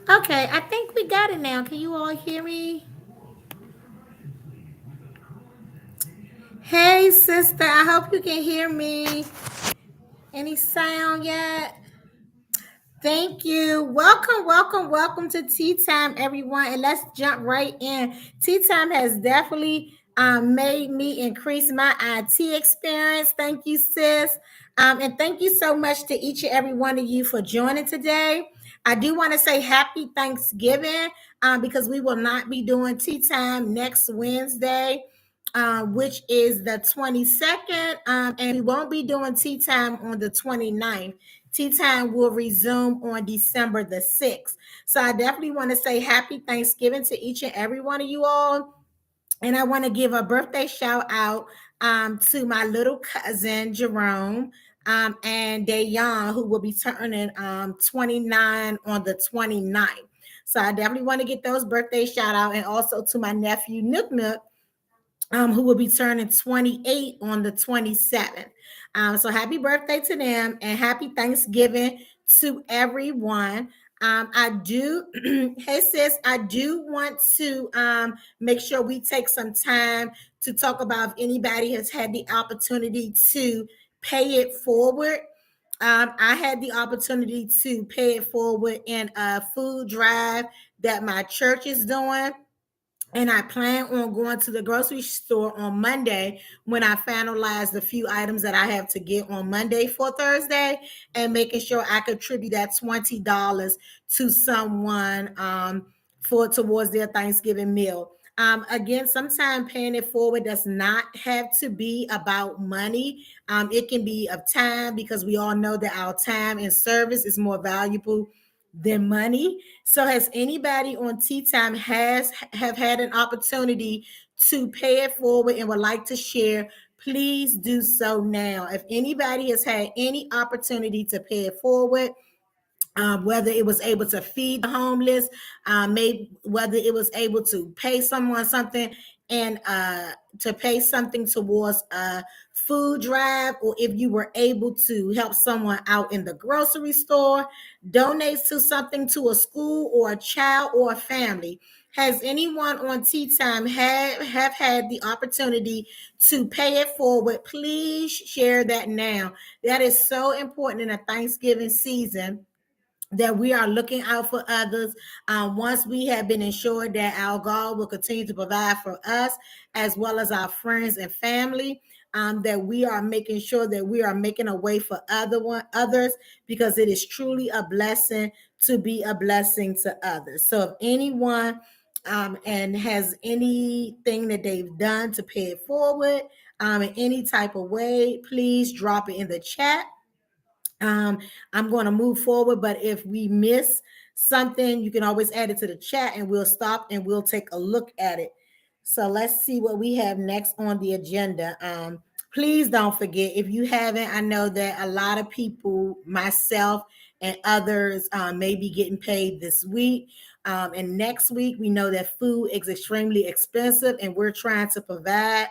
Okay, I think we got it now. Can you all hear me? Hey, sister, I hope you can hear me. Any sound yet? Thank you. Welcome, welcome, welcome to Tea Time, everyone. And let's jump right in. Tea Time has definitely made me increase my IT experience. Thank you, sis. And thank you so much to each and every one of you for joining today. I do want to say happy Thanksgiving because we will not be doing Tea Time next Wednesday. Which is the 22nd, and we won't be doing tea time on the 29th. Tea time will resume on December the 6th. So I definitely want to say happy Thanksgiving to each and every one of you all. And I want to give a birthday shout out to my little cousin Jerome and Dayon, who will be turning 29 on the 29th. So I definitely want to get those birthday shout out, and also to my nephew Nook Nook, who will be turning 28 on the 27th. So happy birthday to them and happy Thanksgiving to everyone. I do, hey sis, I do want to make sure we take some time to talk about if anybody has had the opportunity to pay it forward. I had the opportunity to pay it forward in a food drive that my church is doing, and I plan on going to the grocery store on Monday when I finalize the few items that I have to get on Monday for Thursday, and making sure I contribute that $20 to someone for towards their Thanksgiving meal. Again, sometimes paying it forward does not have to be about money. It can be of time, because we all know that our time and service is more valuable than money. So has anybody on Tea Time have had an opportunity to pay it forward and would like to share? Please do so now. If anybody has had any opportunity to pay it forward, whether it was able to feed the homeless, maybe whether it was able to pay someone something, and to pay something towards a food drive, or if you were able to help someone out in the grocery store, donate to something to a school or a child or a family. Has anyone on Tea Time have had the opportunity to pay it forward? Please share that now. That is so important in a Thanksgiving season, that we are looking out for others. Once we have been ensured that our God will continue to provide for us as well as our friends and family, that we are making sure that we are making a way for others, because it is truly a blessing to be a blessing to others. So if anyone and has anything that they've done to pay it forward in any type of way, please drop it in the chat. I'm going to move forward, but if we miss something, you can always add it to the chat and we'll stop and we'll take a look at it. So let's see what we have next on the agenda. Please don't forget, if you haven't, I know that a lot of people, myself and others, may be getting paid this week. And next week, we know that food is extremely expensive, and we're trying to provide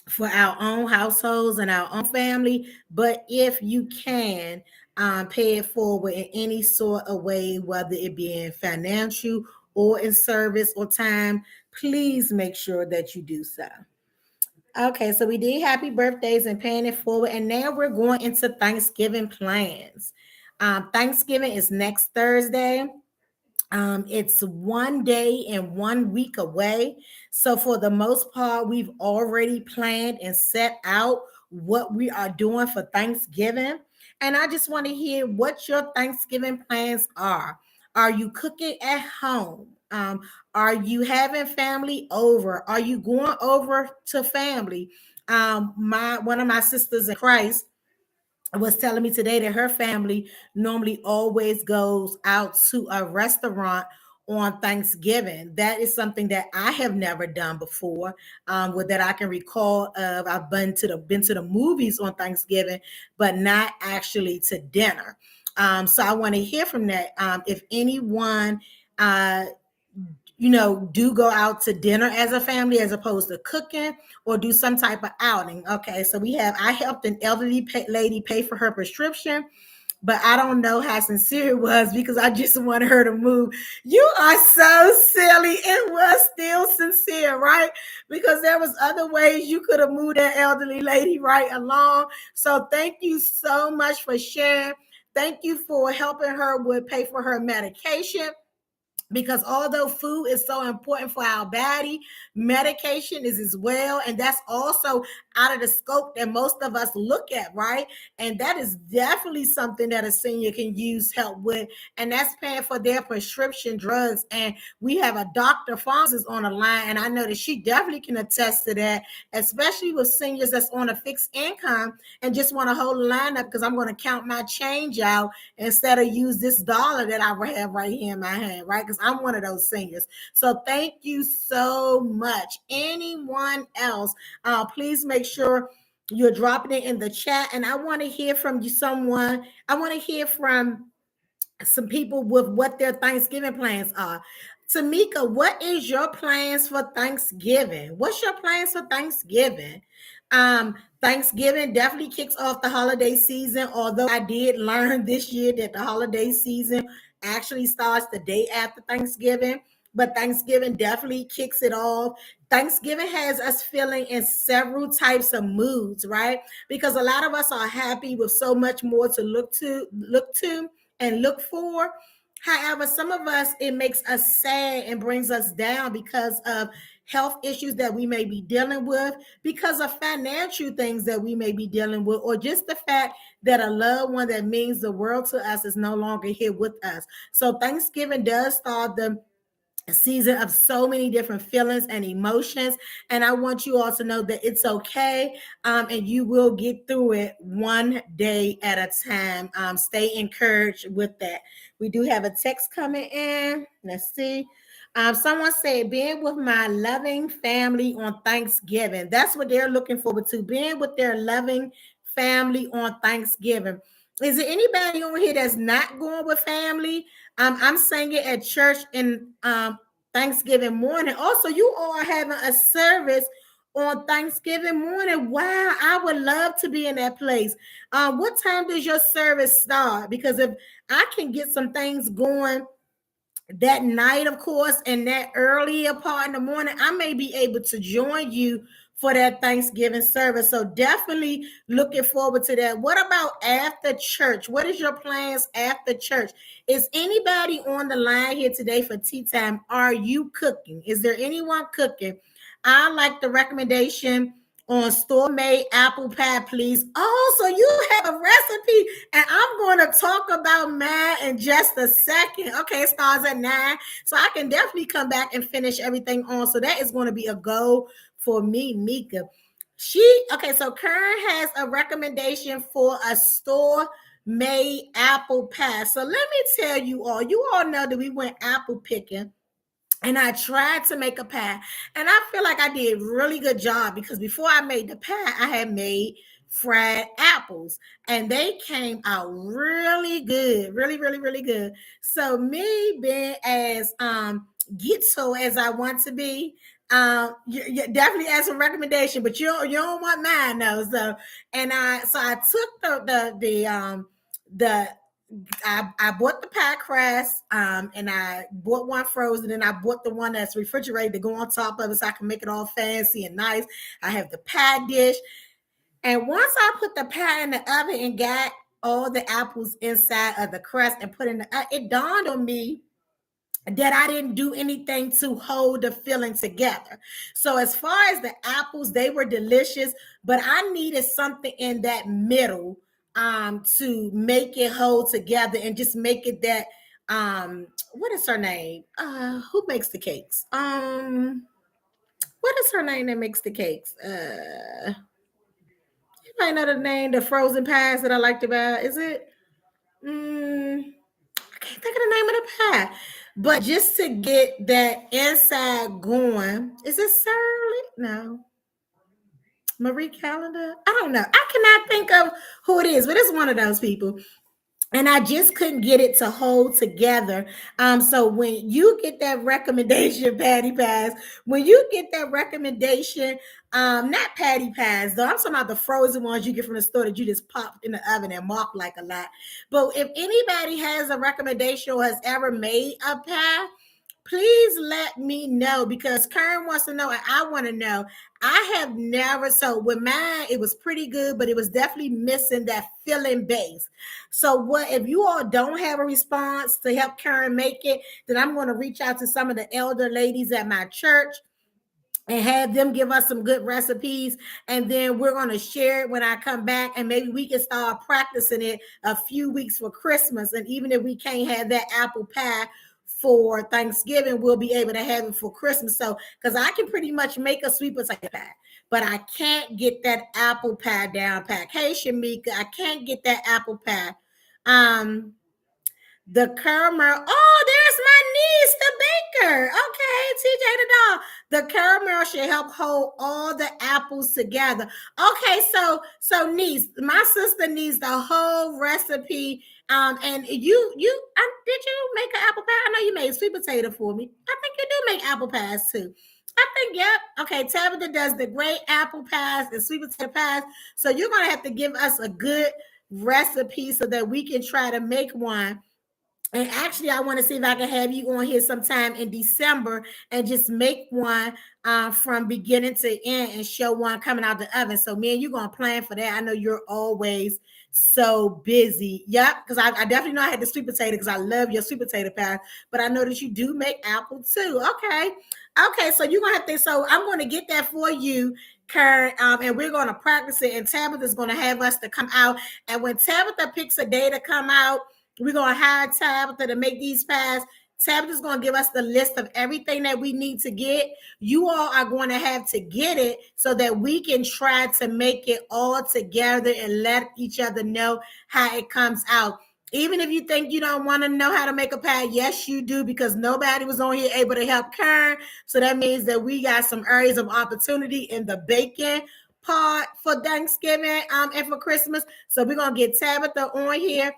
for our own households and our own family. But if you can, pay it forward in any sort of way, whether it be in financial or in service or time, please make sure that you do so. Okay, so we did happy birthdays and paying it forward, and now we're going into Thanksgiving plans. Thanksgiving is next Thursday. It's 1 day and 1 week away. So, for the most part, we've already planned and set out what we are doing for Thanksgiving. And I just want to hear what your Thanksgiving plans are. Are you cooking at home? Are you having family over? Are you going over to family? My one of my sisters in Christ was telling me today that her family normally always goes out to a restaurant on Thanksgiving. That is something that I have never done before, with that I can recall of. I've been to the movies on Thanksgiving, but not actually to dinner. So I want to hear from that. If anyone uh, do go out to dinner as a family as opposed to cooking, or do some type of outing. Okay, so I helped an elderly lady pay for her prescription but I don't know how sincere it was because I just wanted her to move. You are so silly. It was still sincere, right? Because there was other ways you could have moved that elderly lady right along. So thank you so much for sharing. Thank you for helping her with pay for her medication, because although food is so important for our body, medication is as well. And that's also out of the scope that most of us look at, right? And that is definitely something that a senior can use help with. And that's paying for their prescription drugs. And we have a Dr. Pharmacist on the line, and I know that she definitely can attest to that, especially with seniors that's on a fixed income and just want to hold the line up because I'm going to count my change out instead of use this dollar that I have right here in my hand, right? Because I'm one of those singers. So thank you so much. Anyone else, please make sure you're dropping it in the chat. And I want to hear from you, someone. I want to hear from some people with what their Thanksgiving plans are. Tamika, what is your plans for Thanksgiving? What's your plans for Thanksgiving? Thanksgiving definitely kicks off the holiday season, although I did learn this year that the holiday season actually starts the day after Thanksgiving, but Thanksgiving definitely kicks it off. Thanksgiving has us feeling in several types of moods, right? Because a lot of us are happy with so much more to look to and look for. However, some of us, it makes us sad and brings us down because of health issues that we may be dealing with, because of financial things that we may be dealing with, or just the fact that a loved one that means the world to us is no longer here with us. So Thanksgiving does start the season of so many different feelings and emotions, and I want you all to know that it's okay, and you will get through it one day at a time. Stay encouraged with that. We do have a text coming in. Let's see. Someone said being with my loving family on Thanksgiving. That's what they're looking forward to, being with their loving family on Thanksgiving. Is there anybody on here that's not going with family? I'm saying it at church in Thanksgiving morning. Also, you all are having a service on Thanksgiving morning. Wow, I would love to be in that place. What time does your service start? Because if I can get some things going that night, of course, and that earlier part in the morning, I may be able to join you for that Thanksgiving service. So definitely looking forward to that. What about after church? What is your plans after church? Is anybody on the line here today for tea time? Are you cooking? Is there anyone cooking? I like the recommendation on store-made apple pie, please. Oh, so you have a recipe, and I'm going to talk about mine in just a second. Okay, it starts at 9, so I can definitely come back and finish everything on. So that is going to be a goal for me, Mika. So Karen has a recommendation for a store-made apple pie. So let me tell you all know that we went apple picking, and I tried to make a pie, and I feel like I did a really good job, because before I made the pie, I had made fried apples, and they came out really good, really, really, really good. So me being as ghetto as I want to be, you definitely ask a recommendation, but you don't want mine though. So I took the I bought the pie crust, and I bought one frozen, and I bought the one that's refrigerated to go on top of it so I can make it all fancy and nice. I have the pie dish. And once I put the pie in the oven and got all the apples inside of the crust and put in it dawned on me that I didn't do anything to hold the filling together. So as far as the apples, they were delicious, but I needed something in that middle to make it hold together and just make it that what is her name? Who makes the cakes? What is her name that makes the cakes? You might know the name, the frozen pies that I liked about. Is it I can't think of the name of the pie. But just to get that inside going, is it Shirley? No. Marie Calendar? I don't know. I cannot think of who it is, but it's one of those people. and I just couldn't get it to hold together. So when you get that recommendation, Patty Pies, when you get that recommendation, not Patty Pies, though, I'm talking about the frozen ones you get from the store that you just pop in the oven and mop like a lot. But if anybody has a recommendation or has ever made a pie, please let me know, because Karen wants to know and I want to know. I have never, so with mine, it was pretty good, but it was definitely missing that filling base. So what if you all don't have a response to help Karen make it, then I'm going to reach out to some of the elder ladies at my church and have them give us some good recipes, and then we're going to share it when I come back, and maybe we can start practicing it a few weeks for Christmas. And even if we can't have that apple pie for Thanksgiving, we'll be able to have it for Christmas. So because I can pretty much make a sweet potato pie, but I can't get that apple pie down pat. Hey Shamika, I can't get that apple pie. The caramel. Oh, there's my niece, the baker. Okay, TJ the dog. The caramel should help hold all the apples together. Okay, so niece, my sister needs the whole recipe. And did you make an apple pie? I know you made sweet potato for me. I think you do make apple pies too. I think, yep. Okay, Tabitha does the great apple pies and sweet potato pies. So you're gonna have to give us a good recipe so that we can try to make one. And actually, I want to see if I can have you on here sometime in December and just make one from beginning to end and show one coming out the oven. So, me and you going to plan for that. I know you're always so busy. Yep, because I definitely know I had the sweet potato because I love your sweet potato pie. But I know that you do make apple too. Okay. Okay, so you're going to have to, so I'm going to get that for you, Karen, and we're going to practice it. And Tabitha's going to have us to come out. And when Tabitha picks a day to come out, we're going to hire Tabitha to make these pies. Tabitha's going to give us the list of everything that we need to get. You all are going to have to get it so that we can try to make it all together and let each other know how it comes out. Even if you think you don't want to know how to make a pie, yes, you do, because nobody was on here able to help Karen. So that means that we got some areas of opportunity in the baking part for Thanksgiving and for Christmas. So we're going to get Tabitha on here,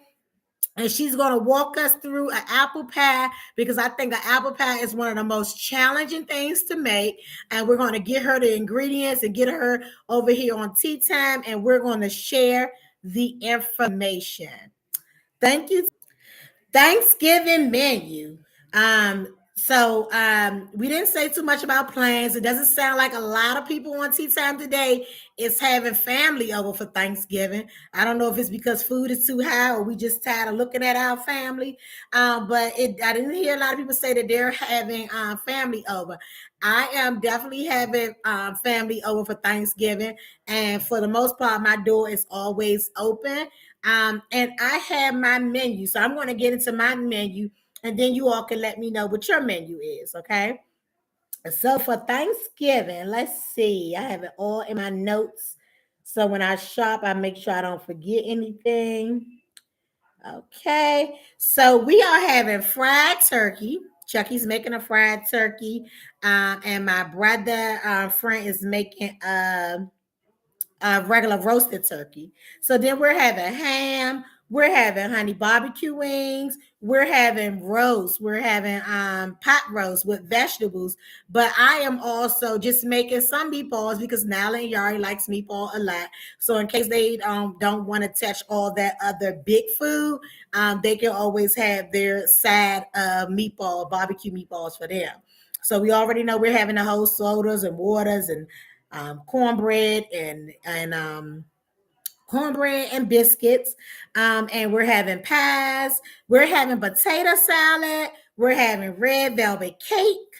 and she's going to walk us through an apple pie, because I think an apple pie is one of the most challenging things to make. And we're going to get her the ingredients and get her over here on Tea Time, and we're going to share the information. Thank you. Thanksgiving menu. We didn't say too much about plans. It doesn't sound like a lot of people on Tea Time today is having family over for Thanksgiving. I don't know if it's because food is too high or we just tired of looking at our family. But I didn't hear a lot of people say that they're having family over. I am definitely having family over for Thanksgiving, and for the most part, my door is always open. And I have my menu. So I'm going to get into my menu, and then you all can let me know what your menu is. Okay. So for Thanksgiving, let's see. I have it all in my notes. So when I shop, I make sure I don't forget anything. Okay. So we are having fried turkey. Chucky's making a fried turkey. And my brother friend is making regular roasted turkey. So then we're having ham, we're having honey barbecue wings, we're having roast, we're having pot roast with vegetables. But I am also just making some meatballs because Nala and Yari likes meatball a lot. So in case they don't want to touch all that other big food, they can always have their side meatball, barbecue meatballs for them. So we already know we're having the whole sodas and waters and cornbread and cornbread and biscuits. And we're having pies. We're having potato salad. We're having red velvet cake,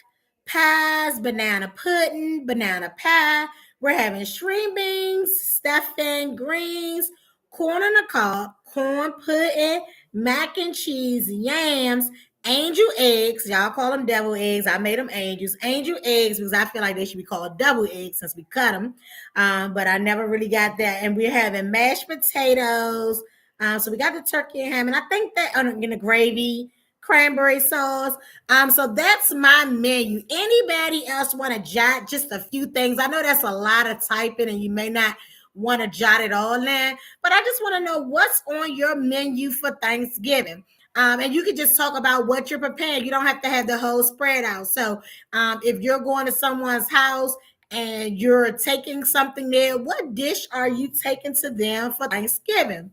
pies, banana pudding, banana pie. We're having string beans, stuffing, greens, corn on the cob, corn pudding, mac and cheese, yams, angel eggs. Y'all call them devil eggs. I made them angels. Angel eggs because I feel like they should be called double eggs since we cut them. But I never really got that. And we're having mashed potatoes. So we got the turkey and ham, and I think that in the gravy, cranberry sauce. So that's my menu. Anybody else want to jot just a few things? I know that's a lot of typing, and you may not want to jot it all in, but I just want to know what's on your menu for Thanksgiving. And you can just talk about what you're preparing. You don't have to have the whole spread out. So if you're going to someone's house and you're taking something there, what dish are you taking to them for Thanksgiving?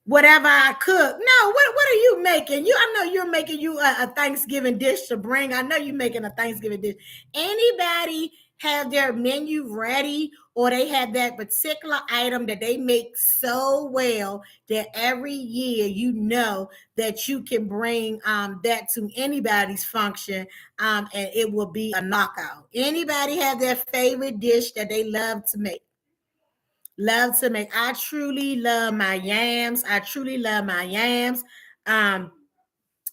Whatever I cook. No, what are you making? I know you're making you a Thanksgiving dish to bring. I know you're making a Thanksgiving dish. Anybody have their menu ready, or they have that particular item that they make so well that every year you know that you can bring that to anybody's function, and it will be a knockout. Anybody have their favorite dish that they love to make? Love to make. I truly love my yams. I truly love my yams. Um,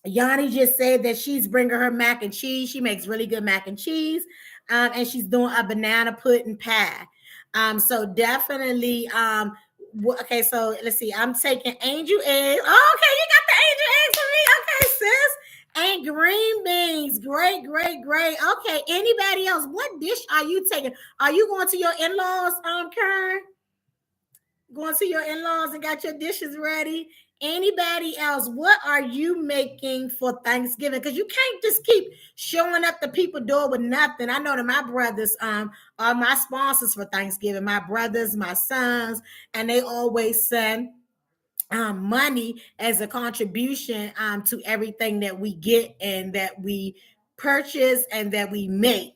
Yanni just said that she's bringing her mac and cheese. She makes really good mac and cheese, and she's doing a banana pudding pie. So definitely. Okay, so let's see. I'm taking angel eggs. Oh, okay, you got the angel eggs for me. Okay, sis. And green beans. Great, great, great. Okay, anybody else? What dish are you taking? Are you going to your in-laws, Karen? Going to your in-laws and got your dishes ready? Anybody else, what are you making for Thanksgiving? Because you can't just keep showing up the people door with nothing. I know that my brothers are my sponsors for Thanksgiving. My brothers, my sons, and they always send money as a contribution to everything that we get and that we purchase and that we make,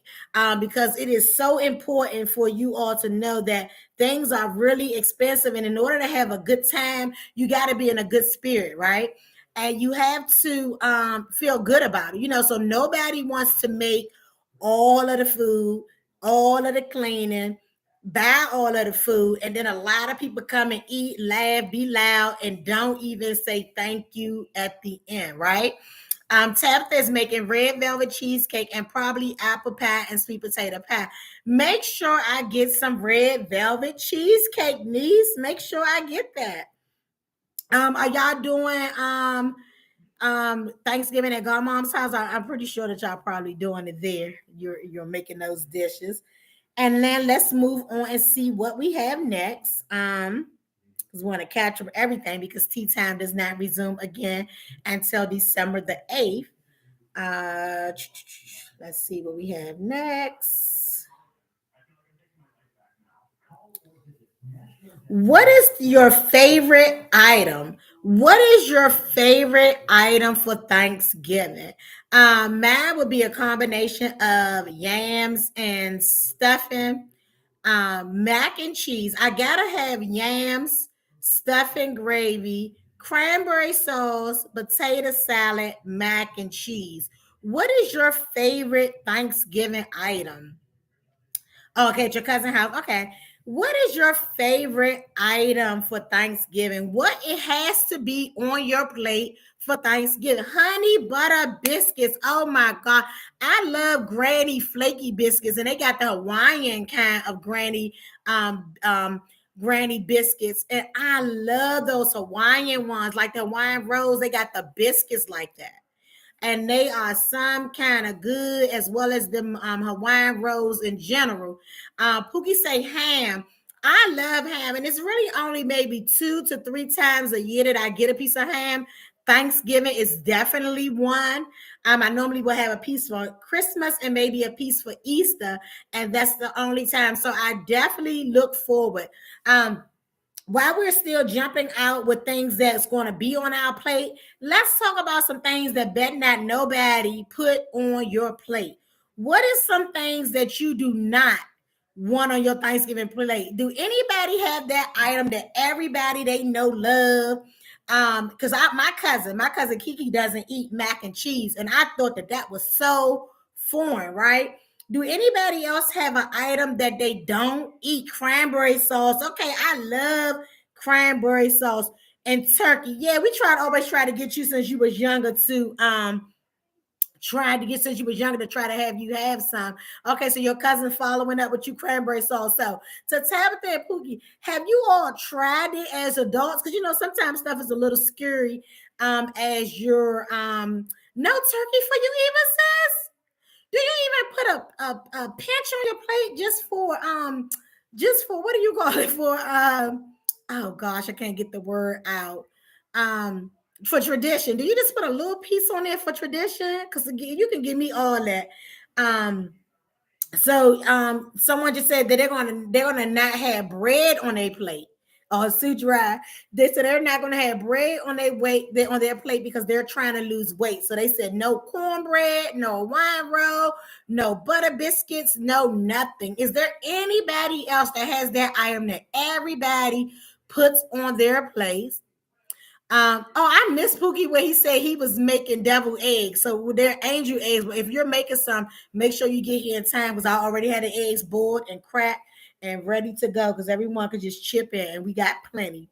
because it is so important for you all to know that things are really expensive, and in order to have a good time you got to be in a good spirit, right? And you have to feel good about it, so nobody wants to make all of the food, all of the cleaning, buy all of the food, and then a lot of people come and eat, laugh, be loud, and don't even say thank you at the end, right? Tabitha is making red velvet cheesecake and probably apple pie and sweet potato pie. Make sure I get some red velvet cheesecake, niece. Make sure I get that. Are y'all doing Thanksgiving at Godmom's house? I'm pretty sure that y'all probably doing it there. You're making those dishes. And then let's move on and see what we have next. Because we want to catch up everything because tea time does not resume again until December the 8th. Let's see what we have next. What is your favorite item? What is your favorite item for Thanksgiving? Mine would be a combination of yams and stuffing, mac and cheese. I gotta have yams, stuffing, gravy, cranberry sauce, potato salad, mac and cheese. What is your favorite Thanksgiving item? Oh, okay, at your cousin's house. Okay. What is your favorite item for Thanksgiving? What it has to be on your plate for Thanksgiving? Honey butter biscuits. Oh my God. I love granny flaky biscuits, and they got the Hawaiian kind of granny biscuits. And I love those Hawaiian ones, like the Hawaiian rolls. They got the biscuits like that, and they are some kind of good, as well as the Hawaiian rolls in general. Pookie say ham. I love ham, and it's really only maybe 2 to 3 times a year that I get a piece of ham. Thanksgiving is definitely one. I normally will have a piece for Christmas and maybe a piece for Easter, and that's the only time. So I definitely look forward. While we're still jumping out with things that's going to be on our plate, let's talk about some things that bet not nobody put on your plate. What is some things that you do not want on your Thanksgiving plate? Do anybody have that item that everybody they know love? Because my cousin Kiki doesn't eat mac and cheese, and I thought that was so foreign, right? Do anybody else have an item that they don't eat? Cranberry sauce. Okay, I love cranberry sauce and turkey. Yeah, we always try to get you since you was younger to since you was younger to try to have you have some. Okay, so your cousin following up with you cranberry sauce. So to Tabitha and Pookie, have you all tried it as adults? Because sometimes stuff is a little scary as your no turkey for you even, sis? Do you even put a pinch on your plate just for just for, what do you call it for? Oh gosh, I can't get the word out. For tradition, do you just put a little piece on there for tradition? Because you can give me all that. Um, someone just said that they're gonna not have bread on their plate. Oh, it's too dry. They said they're not gonna have bread on on their plate because they're trying to lose weight. So they said no cornbread, no wine roll, no butter biscuits, no nothing. Is there anybody else that has that item that everybody puts on their plate? Oh, I miss Pookie where he said he was making devil eggs. So they're angel eggs. But if you're making some, make sure you get here in time because I already had the eggs boiled and cracked and ready to go because everyone could just chip in and we got plenty.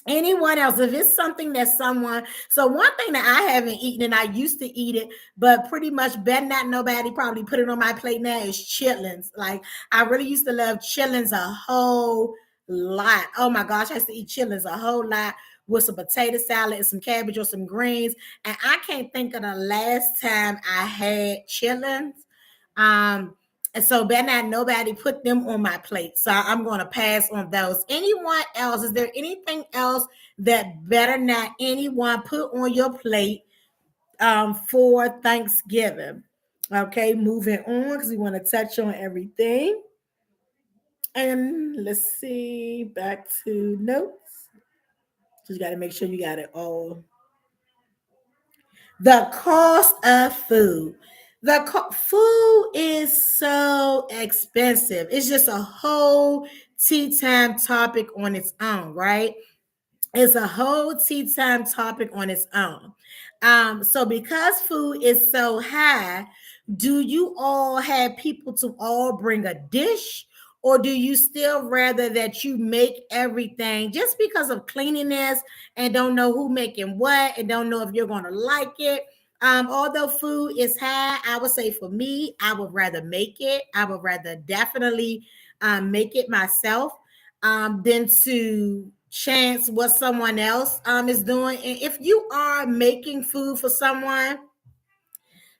Anyone else, if it's something that someone, so one thing that I haven't eaten and I used to eat it, but pretty much better not nobody probably put it on my plate now is chitlins. Like I really used to love chitlins a whole lot. Oh my gosh, I used to eat chitlins a whole lot with some potato salad and some cabbage or some greens. And I can't think of the last time I had chitlins. Um, and so better not nobody put them on my plate. So I'm going to pass on those. Anyone else? Is there anything else that better not anyone put on your plate for Thanksgiving? Okay, moving on because we want to touch on everything. And let's see, back to notes. Just got to make sure you got it all. The cost of food. Food is so expensive. It's just a whole tea time topic on its own, right? It's a whole tea time topic on its own. So because food is so high, do you all have people to all bring a dish? Or do you still rather that you make everything just because of cleanliness and don't know who making what and don't know if you're going to like it? Although food is high, I would say for me, I would rather make it. I would rather definitely make it myself than to chance what someone else is doing. And if you are making food for someone,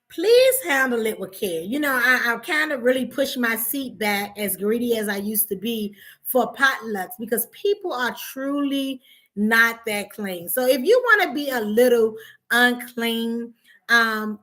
please handle it with care. You know, I kind of really push my seat back as greedy as I used to be for potlucks because people are truly not that clean. So if you want to be a little unclean, um,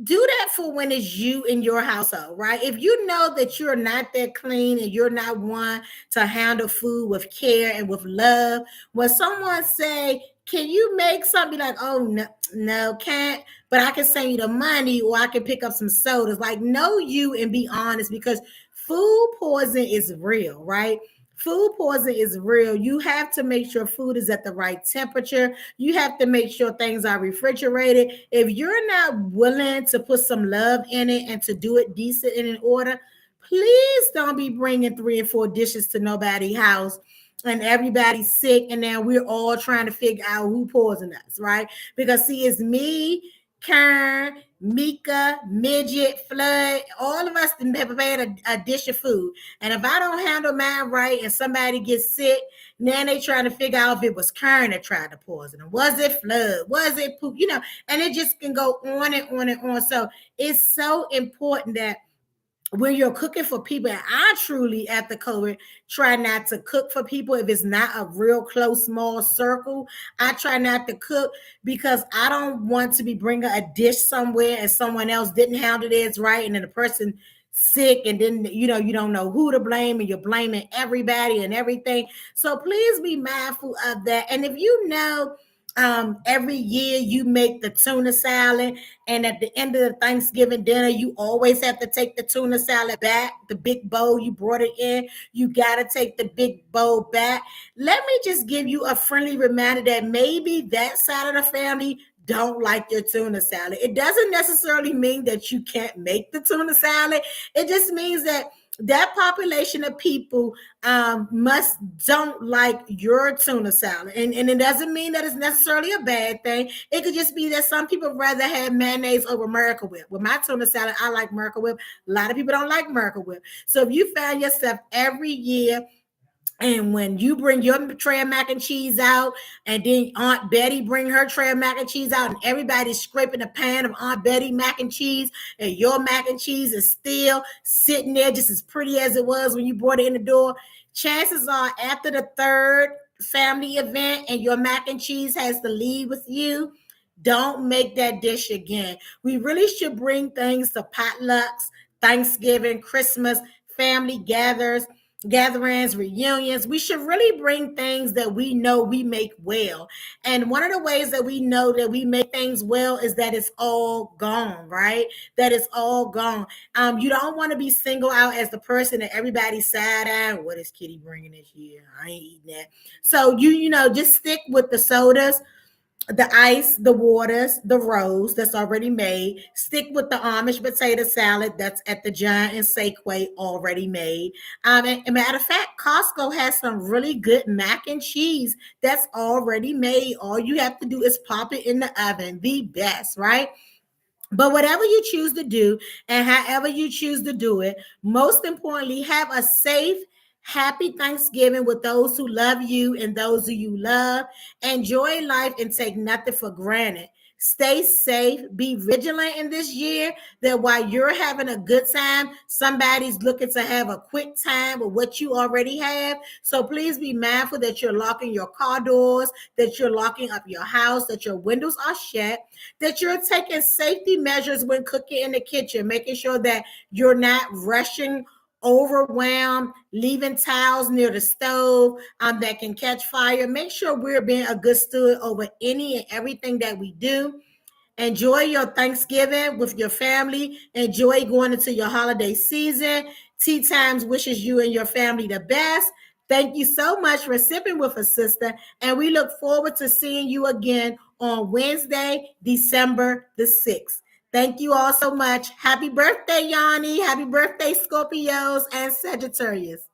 do that for when it's you in your household, right? If you know that you're not that clean and you're not one to handle food with care and with love, when someone say, "Can you make something?" Like, "Oh no, no, can't." But I can send you the money, or I can pick up some sodas. Like, know you and be honest because food poison is real, right? Food poison is real. You have to make sure food is at the right temperature. You have to make sure things are refrigerated. If you're not willing to put some love in it and to do it decent and in order, please don't be bringing 3 and 4 dishes to nobody's house and everybody's sick and then we're all trying to figure out who poisoned us, right? Because see, it's me, Karen, Mika, Midget, Flood, all of us have prepared a dish of food. And if I don't handle mine right and somebody gets sick, now they trying to figure out if it was Karen that tried to poison them. Was it Flood? Was it poop? You know, and it just can go on and on and on. So it's so important that when you're cooking for people, and I truly at the COVID try not to cook for people if it's not a real close small circle. I try not to cook because I don't want to be bringing a dish somewhere and someone else didn't handle this right and then the person sick and then you don't know who to blame and you're blaming everybody and everything. So please be mindful of that. And if you know every year you make the tuna salad and at the end of the Thanksgiving dinner you always have to take the tuna salad back, the big bowl you brought it in, you got to take the big bowl back. Let me just give you a friendly reminder that maybe that side of the family don't like your tuna salad. It doesn't necessarily mean that you can't make the tuna salad. It just means that that population of people must don't like your tuna salad. And it doesn't mean that it's necessarily a bad thing. It could just be that some people rather have mayonnaise over Miracle Whip. With my tuna salad, I like Miracle Whip. A lot of people don't like Miracle Whip. So if you find yourself every year And when you bring your tray of mac and cheese out, and then Aunt Betty bring her tray of mac and cheese out, and everybody's scraping a pan of Aunt Betty mac and cheese, and your mac and cheese is still sitting there just as pretty as it was when you brought it in the door, chances are after the third family event and your mac and cheese has to leave with you, don't make that dish again. We really should bring things to potlucks, Thanksgiving, Christmas, family gatherings, reunions. We should really bring things that we know we make well. And one of the ways that we know that we make things well is that it's all gone, right? That it's all gone. You don't want to be singled out as the person that everybody's side eye. What is Kitty bringing this year? I ain't eating that. So just stick with the sodas, the ice, the waters, the rolls that's already made. Stick with the Amish potato salad that's at the Giant and Safeway already made. And matter of fact, Costco has some really good mac and cheese that's already made. All you have to do is pop it in the oven. The best, right? But whatever you choose to do and however you choose to do it, most importantly, have a safe, happy Thanksgiving with those who love you and those who you love. Enjoy life and take nothing for granted. Stay safe, be vigilant in this year that while you're having a good time, somebody's looking to have a quick time with what you already have. So please be mindful that you're locking your car doors, that you're locking up your house, that your windows are shut, that you're taking safety measures when cooking in the kitchen, making sure that you're not rushing, overwhelmed, leaving towels near the stove that can catch fire. Make sure we're being a good steward over any and everything that we do. Enjoy your Thanksgiving with your family. Enjoy going into your holiday season. Tea Times wishes you and your family the best. Thank you so much for sipping with us, sister. And we look forward to seeing you again on Wednesday, December the 6th. Thank you all so much. Happy birthday, Yanni. Happy birthday, Scorpios and Sagittarius.